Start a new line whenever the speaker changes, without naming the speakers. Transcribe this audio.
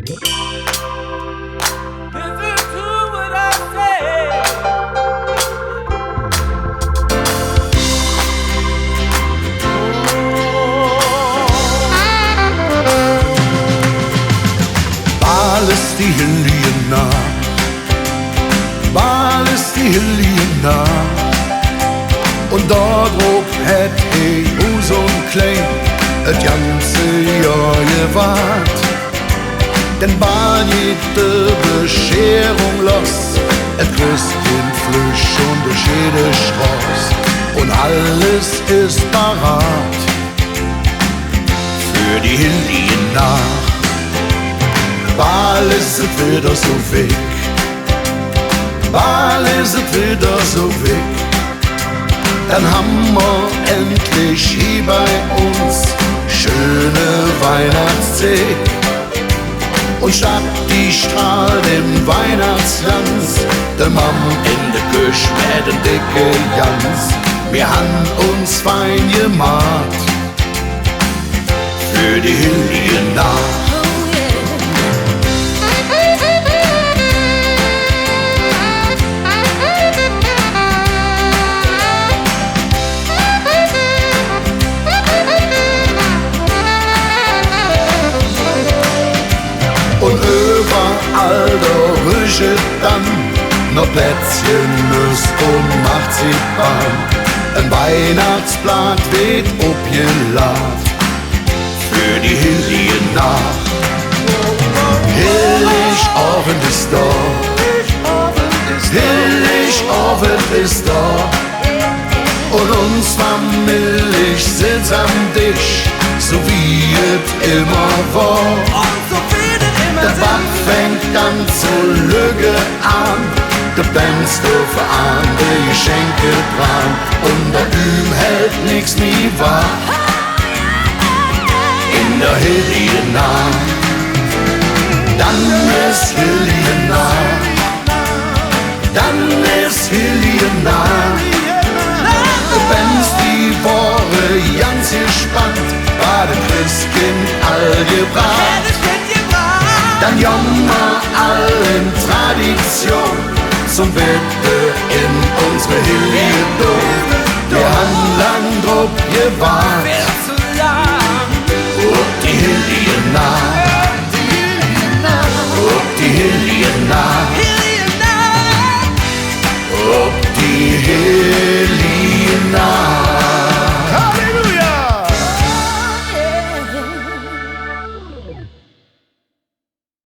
Ist die Hillie nah, Ball ist die Hillie nah. Und dort rob het he Hus und Klein et ganze Jahr gewahrt. Denn Ball jede Bescherung los, et Christkind Flüsch und durch jede Straß. Und alles ist parat für die Hillie nach. Ball ist es wieder so weg, Ball ist es wieder so weg. Dann haben wir endlich hier bei uns schöne Weihnachtszeit. Und statt die Strahl im Weihnachtsglanz, dem Mam in der Küche mit den dicke Jans. Wir han uns fein gemacht für die Hillie nach. Und überall da rüschet dann noch Plätzchen, Nüsse und Marzipan. Ein Weihnachtsblatt weht obgelad für die Hillie nach. Heiligabend ist da, Heiligabend ist da. Und uns familisch sitzt am Tisch, so wie es immer war. Der Band fängt an zu lüge an, der Bandstufe an, die Geschenke dran. Und der Üm hält nix nie wahr in der Hillie nah. Dann ist Hillie nah, dann ist Hillie nah. Der Bands, die Woche ganz gespannt, war der Christkind allgebracht. Dann jammer allen Tradition zum Bette in unsere Hillie Dom. Wir han lang drauf gewartet, ob die Hillie nah.